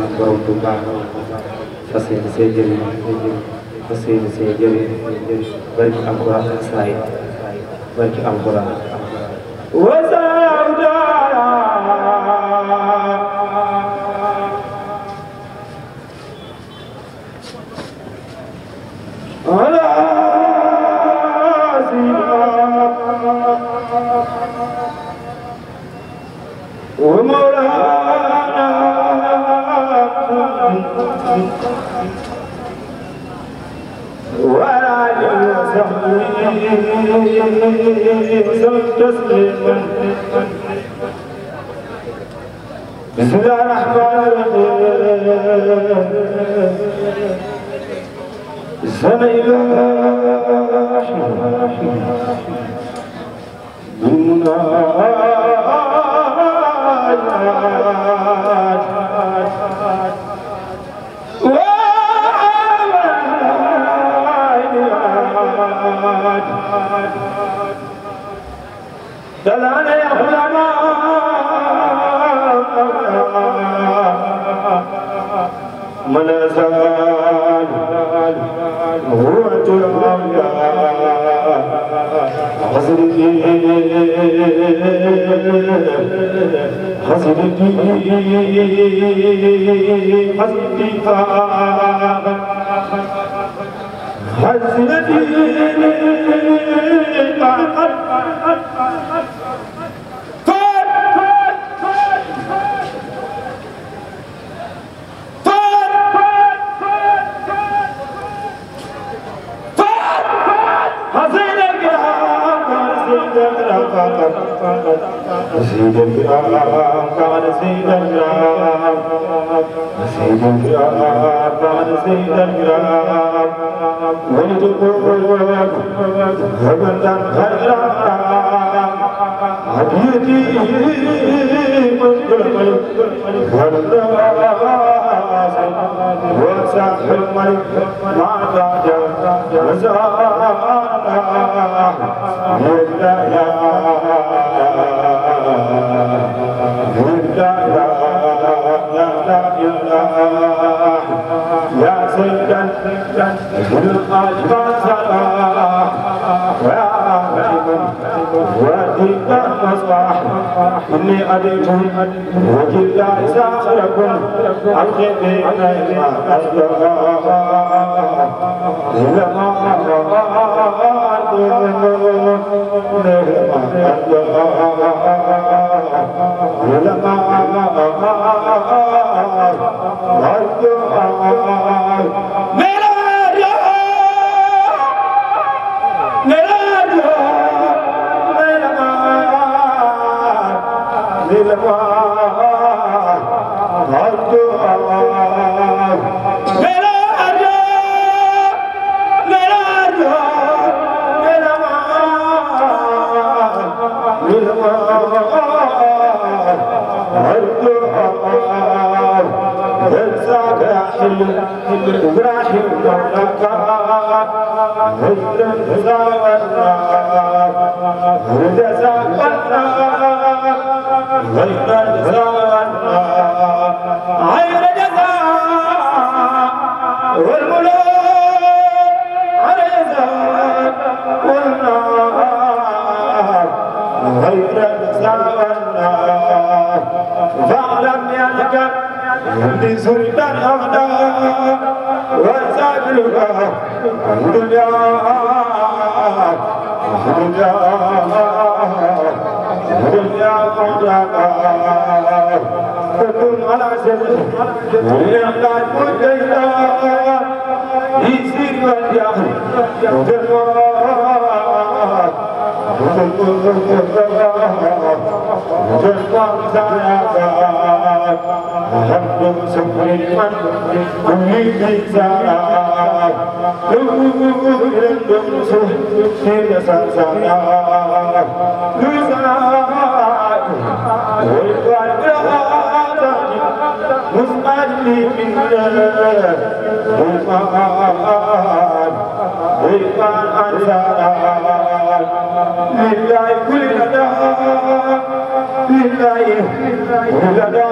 maam borom Tuuba fas yéene see jëriñ fas yéene see jëriñ barki alquran ak saay barki alquran بسم الله الرحمن الرحيم سمع دلعنا يا علماء من زال هو ترابيا حسنتي حسنتي حسنتي سيد الكرام كان سيد الكرام سيد الكرام كان سيد الكرام ولتقول هبدا خيرا هديتي مشكلة وساح الملك ما زاد وزارنا يا سيدا الأجبار صلاح ويا واديك المصباح إني أديت وجه الله ساخركم الخير إليما أصدقاء لما إبراهيم مولاك هجر زاونا هجر زاونا غير زاونا غير جزاء والملوك عريضا والنار غير زاونا فاعلم بأنك عندي سلطان أغنى وسائلها الدنيا الدنيا الدنيا قدرها كن على سر ويحتاج مجيدا يسير والياخر الحمد سبحان كل بيزارا لولا الدمس سير سانسانا لوزنا والقرآن مسألي من القرآن أنزالا لله كل لدى لله كل لدى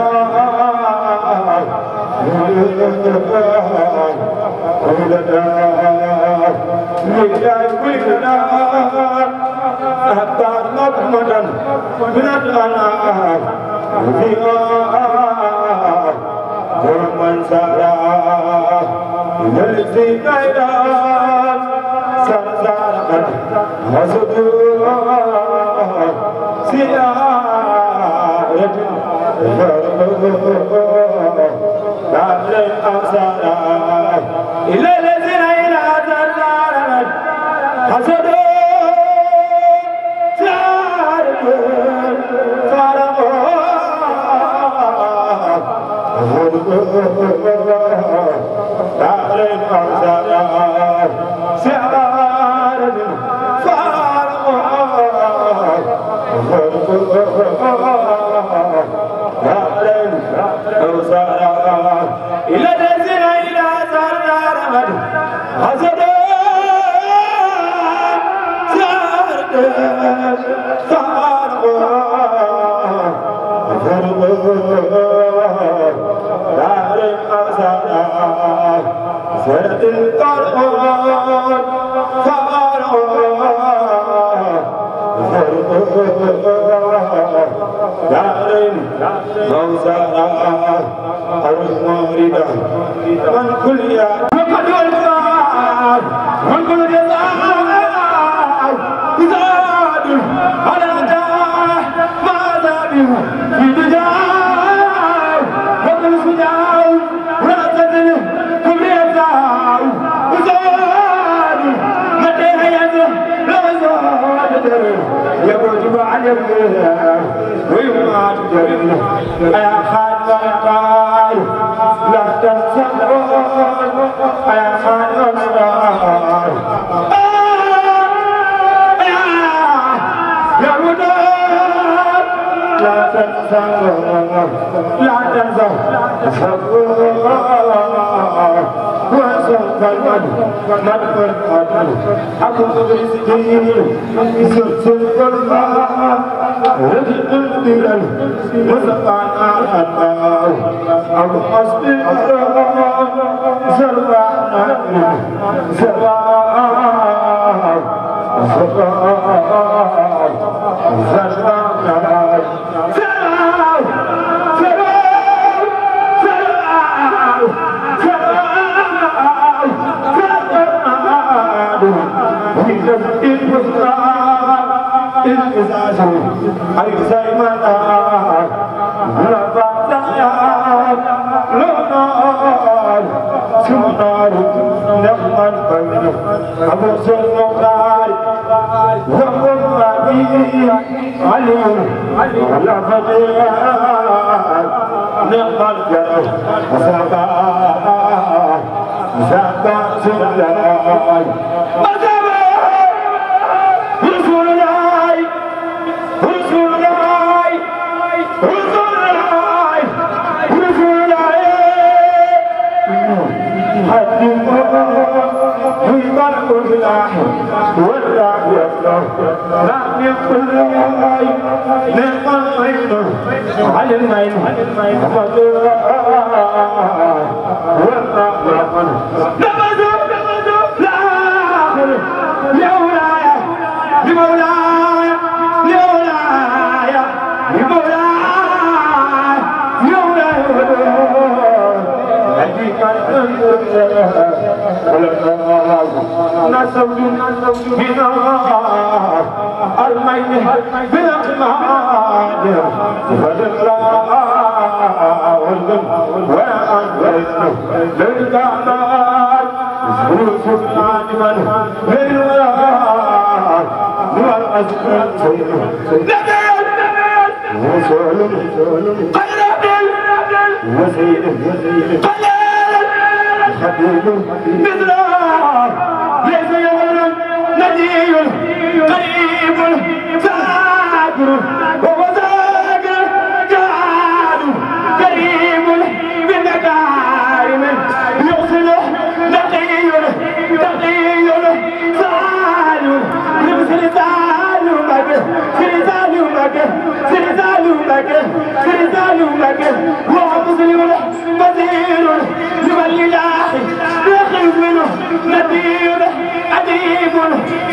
Sirizalu Mbacke wa muslimun basirun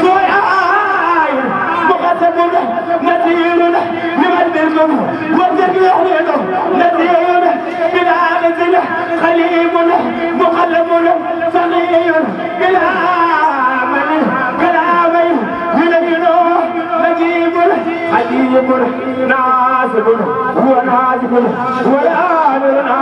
سويا مقدم نذير لمن بالكم والجميع نذير بلا غزل خليم مقلم صغير بلا من كلامي يلينه نجيب حجيب ناسب هو ناسب ولا